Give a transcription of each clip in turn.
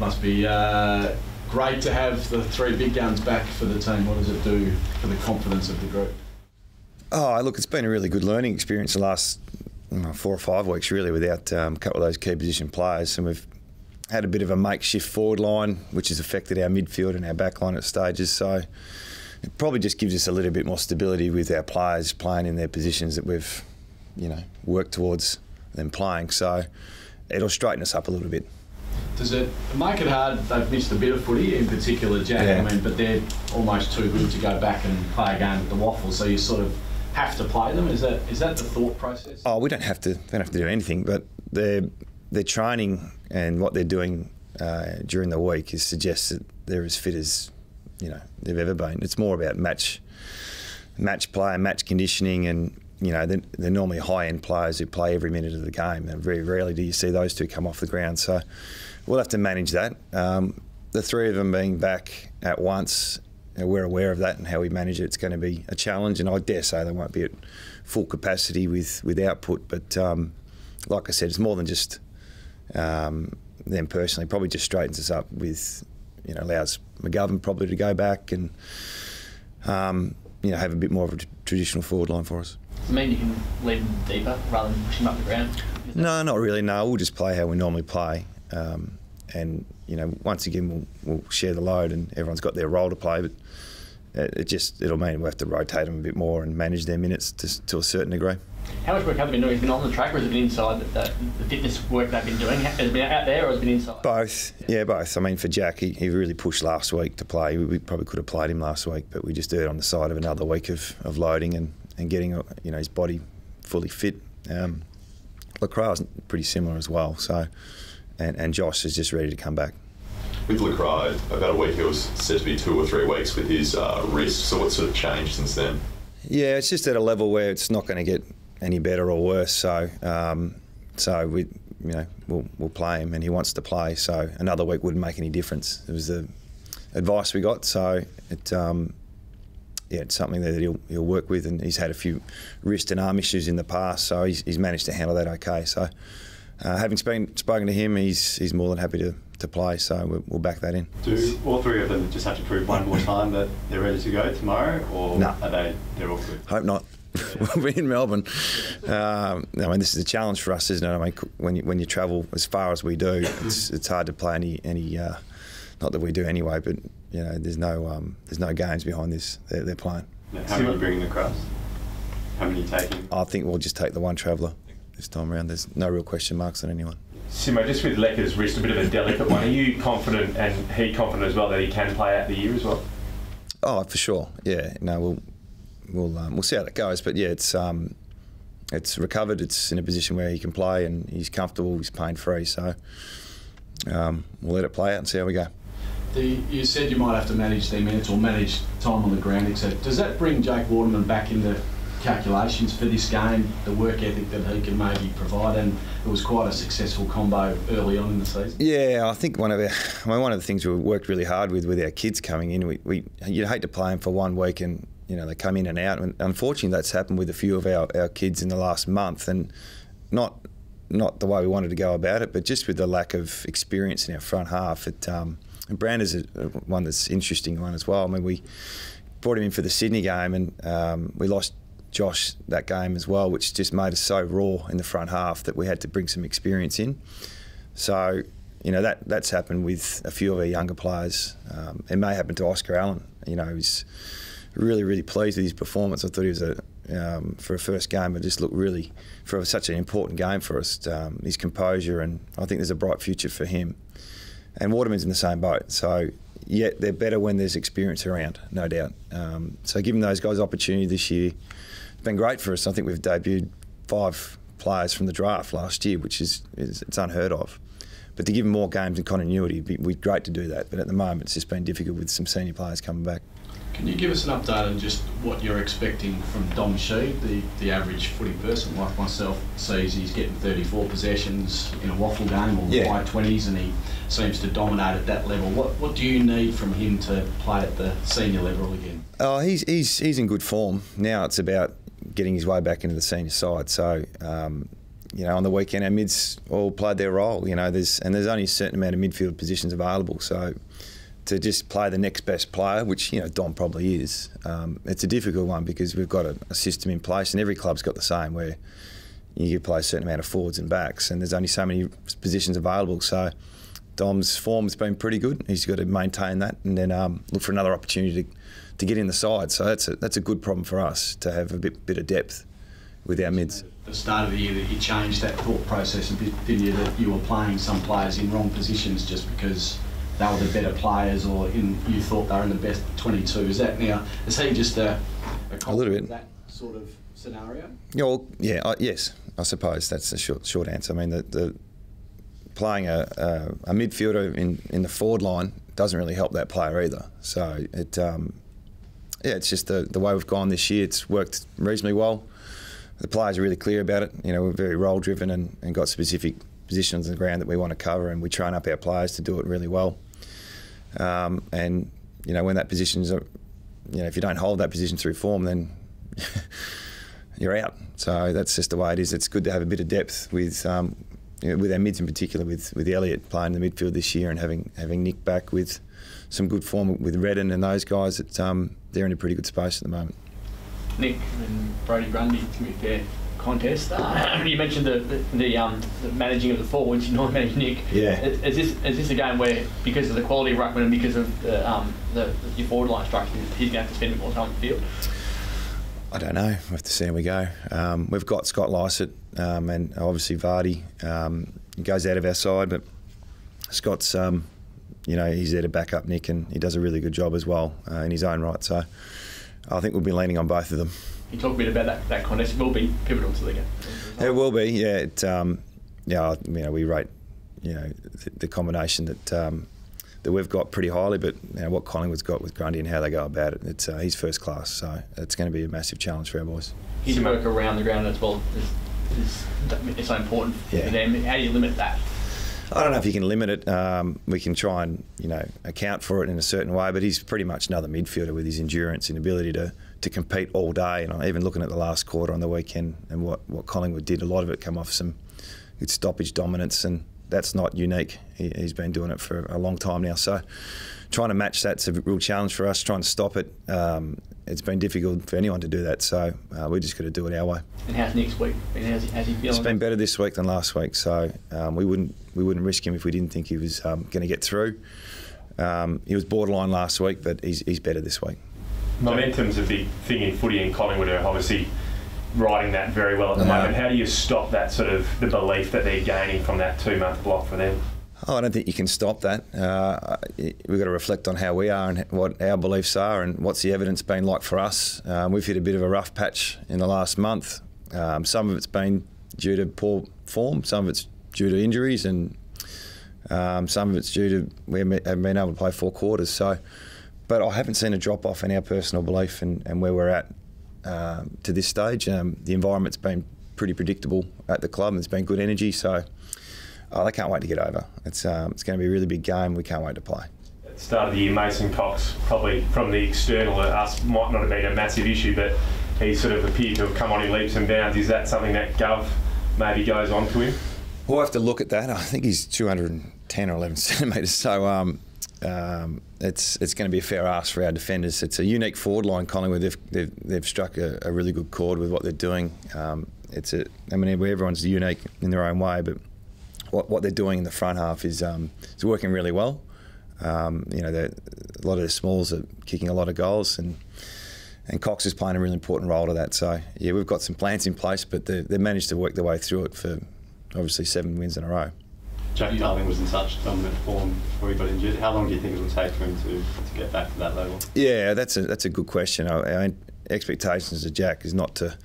Must be great to have the three big guns back for the team. What does it do for the confidence of the group? Oh, look, it's been a really good learning experience the last 4 or 5 weeks, really, without a couple of those key position players. And we've had a bit of a makeshift forward line, which has affected our midfield and our back line at stages. So it probably just gives us a little bit more stability with our players playing in their positions that we've, worked towards them playing. So it'll straighten us up a little bit. Does it make it hard? They've missed a bit of footy, in particular, Jack. Yeah. I mean, but they're almost too good to go back and play a game at the Waffle. So you sort of have to play them. Is that the thought process? Oh, we don't have to. They don't have to do anything. But their training and what they're doing during the week suggests that they're as fit as they've ever been. It's more about match play and match conditioning, and they're normally high-end players who play every minute of the game. And very rarely do you see those two come off the ground. So we'll have to manage that. The three of them being back at once, we're aware of that and how we manage it. It's going to be a challenge, and I dare say they won't be at full capacity with output. But like I said, it's more than just them personally. Probably just straightens us up with, allows McGovern probably to go back and have a bit more of a traditional forward line for us. Does it mean you can leave them deeper rather than pushing them up the ground? No, not really. No, we'll just play how we normally play, and once again we'll share the load, and everyone's got their role to play. But it'll mean we'll have to rotate them a bit more and manage their minutes to a certain degree. How much work have they been doing? Has it been on the track, or has it been inside? The fitness work they've been doing, has it been out there, or has it been inside? Both. Yeah, both. I mean, for Jack, he really pushed last week to play. We probably could have played him last week, but we just do it on the side of another week of loading and getting his body fully fit. Lacroix's pretty similar as well. So, and Josh is just ready to come back. With Lacroix, about a week he was said to be 2 or 3 weeks with his wrist. So what sort of changed since then? Yeah, it's just at a level where it's not going to get any better or worse. So, we'll play him, and he wants to play. So another week wouldn't make any difference. It was the advice we got. So it's something that he'll work with, and he's had a few wrist and arm issues in the past, so he's managed to handle that okay. So having spoken to him, he's more than happy to play. So we'll back that in. Do all three of them just have to prove one more time that they're ready to go tomorrow, or no. Are they're all good? Hope not. We'll be in Melbourne. I mean, this is a challenge for us, isn't it? I mean, when you travel as far as we do, it's hard to play any not that we do anyway, but there's no games behind this. They're playing. Now, how many are you bringing across? How many are you taking? I think we'll just take the one traveller this time around. There's no real question marks on anyone. Simo, just with Lecker's wrist, a bit of a delicate one. Are you confident, and he confident as well, that he can play out the year as well? Oh, for sure. Yeah. No, we'll see how that goes. But yeah, it's recovered. It's in a position where he can play, and he's comfortable. He's pain free. So we'll let it play out and see how we go. You said you might have to manage their minutes or manage time on the ground, etc. Does that bring Jake Waterman back into calculations for this game, the work ethic that he can maybe provide? And it was quite a successful combo early on in the season. Yeah, I think one of the things we worked really hard with our kids coming in, you'd hate to play them for 1 week and they come in and out. And unfortunately, that's happened with a few of our kids in the last month, and not the way we wanted to go about it, but just with the lack of experience in our front half. And Brandon's one that's interesting one as well. I mean, we brought him in for the Sydney game, and we lost Josh that game as well, which just made us so raw in the front half that we had to bring some experience in. So, that's happened with a few of our younger players. It may happen to Oscar Allen. He's really, really pleased with his performance. I thought he was for a first game, it just looked really, for such an important game for us, his composure, and I think there's a bright future for him. And Waterman's in the same boat. So, yeah, they're better when there's experience around, no doubt. So giving those guys opportunity this year, it's been great for us. I think we've debuted 5 players from the draft last year, which it's unheard of. But to give them more games and continuity, it'd be great to do that. But at the moment, it's just been difficult with some senior players coming back. Can you give us an update on just what you're expecting from Dom Sheed, the average footy person like myself sees he's getting 34 possessions in a waffle game or high 20s, and he seems to dominate at that level. What do you need from him to play at the senior level again? Oh, he's in good form now. It's about getting his way back into the senior side. So on the weekend our mids all played their role. There's only a certain amount of midfield positions available, so to just play the next best player, which Dom probably is, it's a difficult one because we've got a system in place, and every club's got the same where you play a certain amount of forwards and backs, and there's only so many positions available. So Dom's form's been pretty good. He's got to maintain that, and then look for another opportunity to get in the side. So that's a good problem for us to have a bit of depth with our mids. At the start of the year, that you changed that thought process a bit, didn't you? That you were playing some players in wrong positions just because they were the better players, or you thought they were in the best 22. Is he just a little bit of that sort of scenario? Yes, I suppose that's the short answer. I mean, the playing a midfielder in the forward line doesn't really help that player either. So it's just the way we've gone this year. It's worked reasonably well. The players are really clear about it. We're very role driven and got specific positions on the ground that we want to cover, and we train up our players to do it really well. And when that position's, if you don't hold that position through form, then you're out. So that's just the way it is. It's good to have a bit of depth with our mids in particular, with Elliott playing the midfield this year and having Nick back with some good form with Redden and those guys. They're in a pretty good space at the moment. Nick and Brodie Grundy, it's going to be a fair contest. You mentioned the managing of the forwards. You not manage Nick. Yeah. Is this a game where, because of the quality of ruckman and because of your forward line structure, he's going to have to spend a bit more time in the field? I don't know. We'll have to see how we go. We've got Scott Lycett and obviously Vardy. He goes out of our side, but Scott's, he's there to back up Nick, and he does a really good job as well in his own right. So I think we'll be leaning on both of them. You talk a bit about that contest. It will be pivotal to the game. It will be, yeah. We rate, the combination that we've got pretty highly, but what Collingwood's got with Grundy and how they go about it, he's first class. So it's going to be a massive challenge for our boys. His work around the ground as well is so important for them. How do you limit that? I don't know if you can limit it. We can try and account for it in a certain way, but he's pretty much another midfielder with his endurance and ability to compete all day. And even looking at the last quarter on the weekend and what Collingwood did, a lot of it come off some good stoppage dominance, and that's not unique. He's been doing it for a long time now. So trying to match that's a real challenge for us. Trying to stop it, it's been difficult for anyone to do that. So we just got to do it our way. And how's next week? How's he feeling? It's been better this week than last week. So we wouldn't risk him if we didn't think he was going to get through. He was borderline last week, but he's better this week. Momentum's a big thing in footy, and Collingwood are obviously riding that very well at the moment. How do you stop that sort of the belief that they're gaining from that 2-month block for them? I don't think you can stop that. We've got to reflect on how we are and what our beliefs are and what's the evidence been like for us. We've hit a bit of a rough patch in the last month. Some of it's been due to poor form, some of it's due to injuries, and some of it's due to we haven't been able to play 4 quarters. But I haven't seen a drop-off in our personal belief and where we're at to this stage. The environment's been pretty predictable at the club, and there's been good energy, so they can't wait to get over. It's going to be a really big game. We can't wait to play. At the start of the year, Mason Cox, probably from the external, us might not have been a massive issue, but he sort of appeared to have come on in leaps and bounds. Is that something that Gov maybe goes on to him? We'll have to look at that. I think he's 210 or 11 centimetres, so it's going to be a fair ask for our defenders. It's a unique forward line, Collingwood. They've struck a really good chord with what they're doing. Everyone's unique in their own way, but what they're doing in the front half is working really well. A lot of their smalls are kicking a lot of goals, and Cox is playing a really important role to that. So yeah, we've got some plans in place, but they've managed to work their way through it for obviously 7 wins in a row. Jack Darling was in such dominant form before he got injured. How long do you think it will take for him to get back to that level? Yeah, that's a good question. Our expectations of Jack is not to.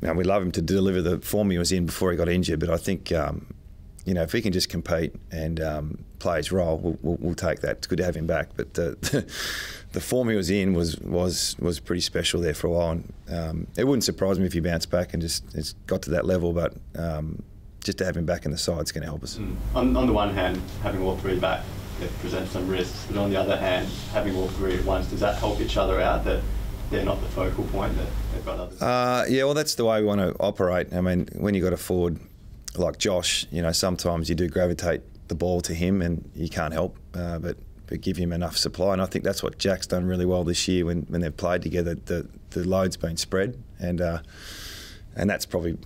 We love him to deliver the form he was in before he got injured, but I think if he can just compete and play his role, we'll take that. It's good to have him back, but the form he was in was pretty special there for a while. And, it wouldn't surprise me if he bounced back and just got to that level, but. Just to have him back in the side is going to help us. On the one hand, having all 3 back, it presents some risks, but on the other hand, having all 3 at once, does that help each other out? That they're not the focal point, that they've got others? Yeah, well, that's the way we want to operate. I mean, when you've got a forward like Josh, you know, sometimes you do gravitate the ball to him and you can't help but give him enough supply. And I think that's what Jack's done really well this year when they've played together. The load's been spread, and that's probably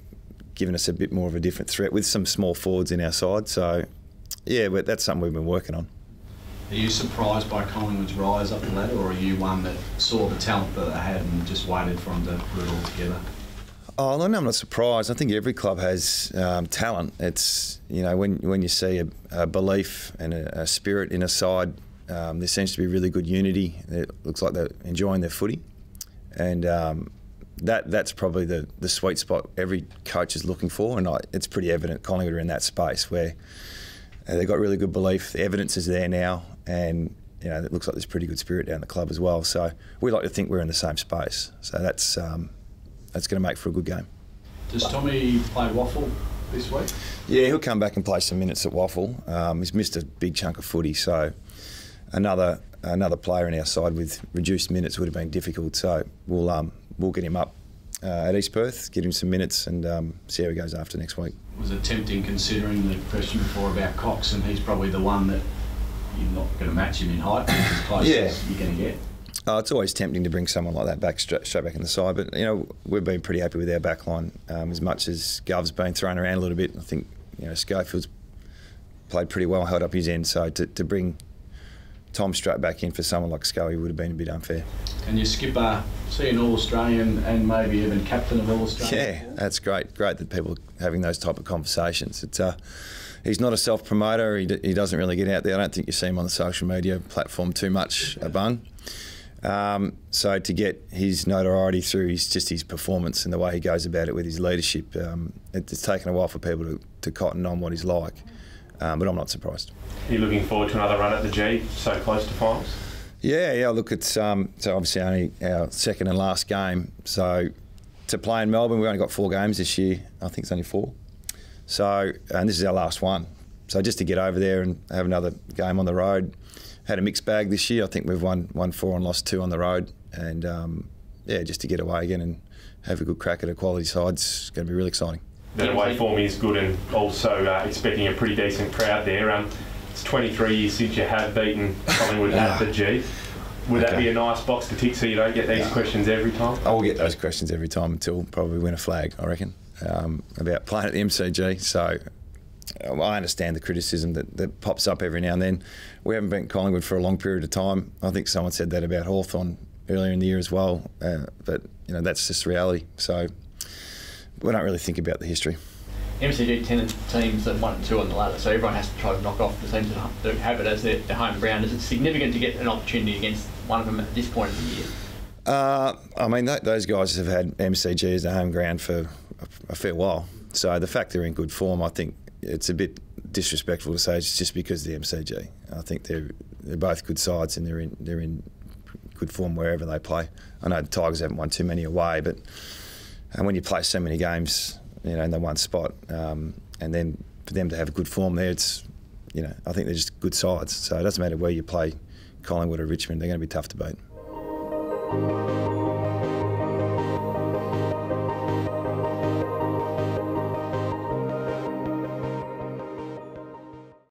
given us a bit more of a different threat with some small forwards in our side. So, yeah, but that's something we've been working on. Are you surprised by Collingwood's rise up the ladder, or are you one that saw the talent that they had and just waited for them to put it all together? Oh, I'm not surprised. I think every club has talent. It's, you know, when you see a belief and a spirit in a side, there seems to be really good unity. It looks like they're enjoying their footy, and that's probably the sweet spot every coach is looking for. And it's pretty evident Collingwood are in that space where they've got really good belief. The evidence is there now, and you know, it looks like there's pretty good spirit down the club as well. So we like to think we're in the same space. So that's going to make for a good game. Does Tommy play Waffle this week? Yeah, he'll come back and play some minutes at Waffle. He's missed a big chunk of footy, so another player in our side with reduced minutes would have been difficult. So we'll get him up at East Perth, get him some minutes, and see how he goes after next week. Was it tempting, considering the question before about Cox, and he's probably the one that you're not going to match him in height, as close as you're going to get? It's always tempting to bring someone like that back straight back in the side, but you know, we've been pretty happy with our back line. As much as Gov's been thrown around a little bit, I think, you know, Schofield's played pretty well, held up his end. So to bring Tom straight back in for someone like Scully would have been a bit unfair. And your skipper, see an All-Australian and maybe even captain of All-Australian? Yeah, that's great. Great that people are having those type of conversations. It's he's not a self-promoter. He doesn't really get out there. I don't think you see him on the social media platform too much, a bun. So to get his notoriety through his performance and the way he goes about it with his leadership, it's taken a while for people to cotton on what he's like, but I'm not surprised. Are you looking forward to another run at the G, so close to finals? Yeah. Look, it's so obviously only our second and last game. So to play in Melbourne, we've only got 4 games this year. I think it's only 4. So, and this is our last one. So just to get over there and have another game on the road. Had a mixed bag this year. I think we've won 4 and lost 2 on the road, and just to get away again and have a good crack at a quality side, it's going to be really exciting. The away form is good, and also expecting a pretty decent crowd there. It's 23 years since you have beaten Collingwood at the G. Would that be a nice box to tick so you don't get these questions every time? I will get those questions every time until probably win a flag, I reckon, about playing at the MCG. So I understand the criticism that pops up every now and then. We haven't beaten Collingwood for a long period of time. I think someone said that about Hawthorn earlier in the year as well, but you know, that's just reality. So we don't really think about the history. MCG teams that 1 and 2 on the ladder, so everyone has to try to knock off the teams that have it as their home ground. Is it significant to get an opportunity against one of them at this point of the year? I mean, those guys have had MCG as their home ground for a fair while. So the fact they're in good form, I think it's a bit disrespectful to say it's just because of the MCG. I think they're both good sides, and they're in good form wherever they play. I know the Tigers haven't won too many away, but when you play so many games, you know, in the one spot, and then for them to have a good form there, it's, you know, I think they're just good sides. So it doesn't matter where you play Collingwood or Richmond, they're going to be tough to beat.